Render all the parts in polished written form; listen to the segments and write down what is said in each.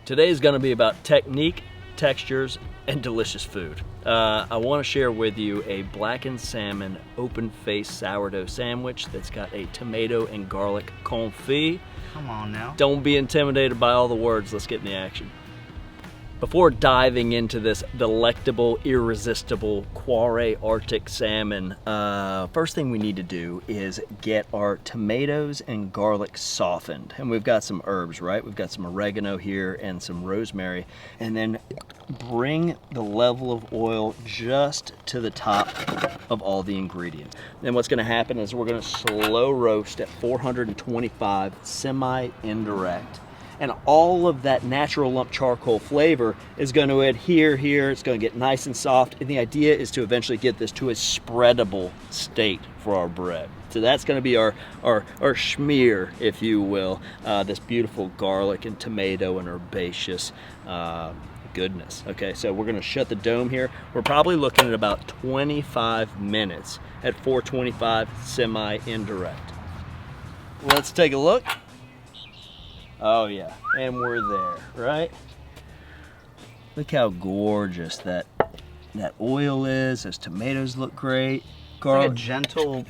Today is going to be about technique, textures, and delicious food. I want to share with you a blackened salmon open-faced sourdough sandwich that's got a tomato and garlic confit. Come on now. Don't be intimidated by all the words. Let's get in the action. Before diving into this delectable, irresistible Quarry Arctic salmon, first thing we need to do is get our tomatoes and garlic softened. And we've got some herbs, right? We've got some oregano here and some rosemary. And then bring the level of oil just to the top of all the ingredients. Then what's gonna happen is we're gonna slow roast at 425, semi-indirect. And all of that natural lump charcoal flavor is going to adhere here. It's going to get nice and soft. And the idea is to eventually get this to a spreadable state for our bread. So that's going to be our schmear, if you will. This beautiful garlic and tomato and herbaceous goodness. Okay, so we're going to shut the dome here. We're probably looking at about 25 minutes at 425 semi-indirect. Let's take a look. Oh yeah, and we're there, right? Look how gorgeous that oil is. Those tomatoes look great. Garlic, like a gentle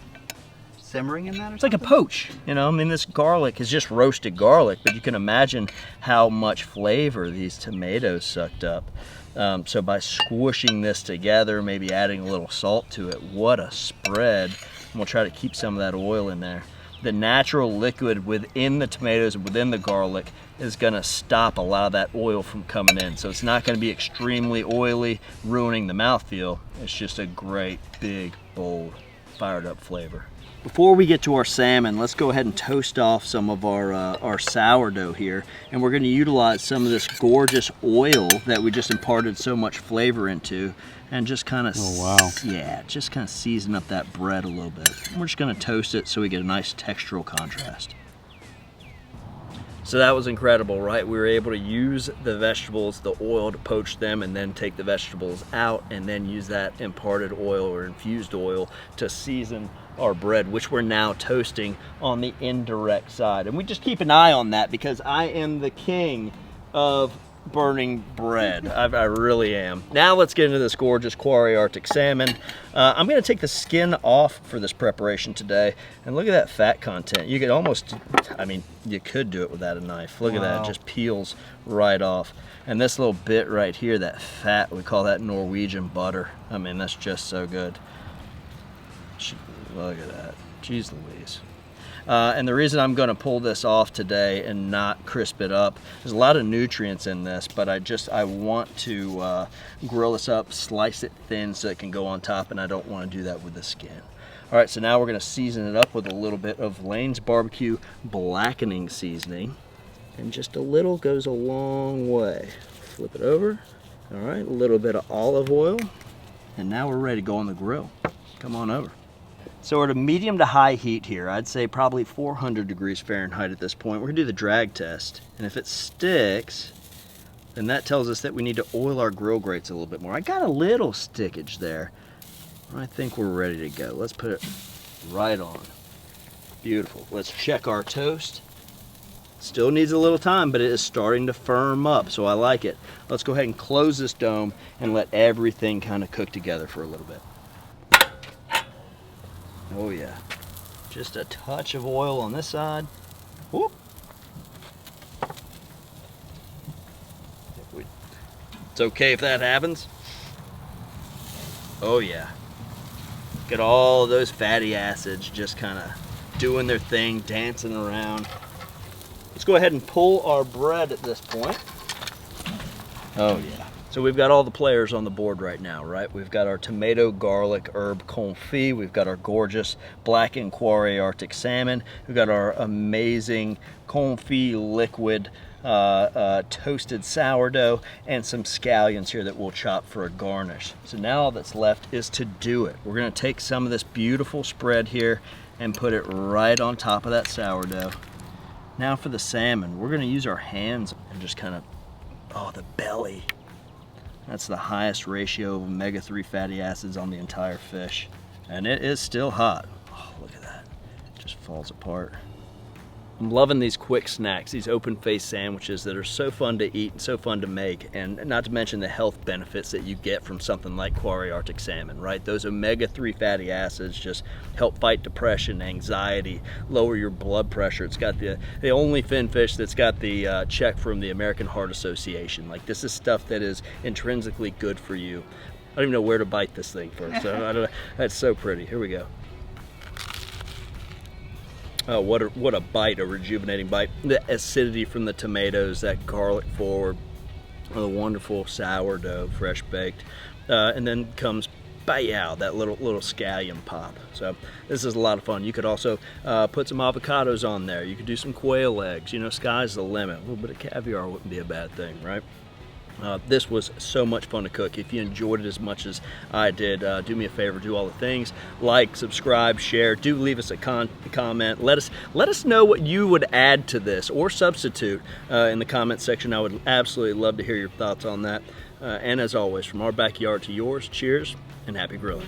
simmering in that or It's something? Like a poach, you know? I mean, this garlic is just roasted garlic, but you can imagine how much flavor these tomatoes sucked up. So by squishing this together, maybe adding a little salt to it, what a spread. And we'll try to keep some of that oil in there. The natural liquid within the tomatoes and within the garlic is gonna stop a lot of that oil from coming in. So it's not gonna be extremely oily, ruining the mouthfeel. It's just a great, big, bold, fired up flavor. Before we get to our salmon, let's go ahead and toast off some of our sourdough here. And we're gonna utilize some of this gorgeous oil that we just imparted so much flavor into and just kind of, yeah, just kind of season up that bread a little bit. And we're just gonna toast it so we get a nice textural contrast. So that was incredible, right? We were able to use the vegetables, the oil, to poach them and then take the vegetables out and then use that imparted oil or infused oil to season our bread, which we're now toasting on the indirect side. And we just keep an eye on that because I am the king of burning bread. I really am. Now let's get into this gorgeous Quarry Arctic salmon. I'm gonna take the skin off for this preparation today. And look at that fat content. You could almost, I mean, you could do it without a knife. Look at that, it just peels right off. And this little bit right here, that fat, we call that Norwegian butter. I mean, that's just so good. Look at that, jeez Louise. And the reason I'm gonna pull this off today and not crisp it up, there's a lot of nutrients in this, but I want to grill this up, slice it thin so it can go on top, and I don't wanna do that with the skin. All right, so now we're gonna season it up with a little bit of Lane's Barbecue blackening seasoning, and just a little goes a long way. Flip it over. All right, a little bit of olive oil, and now we're ready to go on the grill. Come on over. So we're at a medium to high heat here. I'd say probably 400 degrees Fahrenheit at this point. We're gonna do the drag test. And if it sticks, then that tells us that we need to oil our grill grates a little bit more. I got a little stickage there. I think we're ready to go. Let's put it right on. Beautiful. Let's check our toast. Still needs a little time, but it is starting to firm up, so I like it. Let's go ahead and close this dome and let everything kind of cook together for a little bit. Oh yeah, just a touch of oil on this side. Whoop. It's okay if that happens. Oh yeah. Get all those fatty acids just kind of doing their thing, dancing around. Let's go ahead and pull our bread at this point. Oh yeah. So we've got all the players on the board right now, right? We've got our tomato garlic herb confit. We've got our gorgeous blackened Quarry Arctic salmon. We've got our amazing confit liquid toasted sourdough and some scallions here that we'll chop for a garnish. So now all that's left is to do it. We're gonna take some of this beautiful spread here and put it right on top of that sourdough. Now for the salmon, we're gonna use our hands and just kind of, oh, the belly. That's the highest ratio of omega-3 fatty acids on the entire fish. And it is still hot. Oh, look at that. It just falls apart. I'm loving these quick snacks, these open-faced sandwiches that are so fun to eat and so fun to make, and not to mention the health benefits that you get from something like Quarry Arctic salmon, right? Those omega-3 fatty acids just help fight depression, anxiety, lower your blood pressure. It's got the only fin fish that's got the check from the American Heart Association. Like, this is stuff that is intrinsically good for you. I don't even know where to bite this thing first. So I don't know. That's so pretty. Here we go. Oh, what a bite, a rejuvenating bite. The acidity from the tomatoes, that garlic forward, the wonderful sourdough, fresh baked. And then comes bayow, that little scallion pop. So this is a lot of fun. You could also put some avocados on there. You could do some quail eggs. You know, sky's the limit. A little bit of caviar wouldn't be a bad thing, right? This was so much fun to cook. If you enjoyed it as much as I did, do me a favor, do all the things. Like, subscribe, share, do leave us a comment. Let us know what you would add to this or substitute in the comment section. I would absolutely love to hear your thoughts on that. And as always, from our backyard to yours, cheers and happy grilling.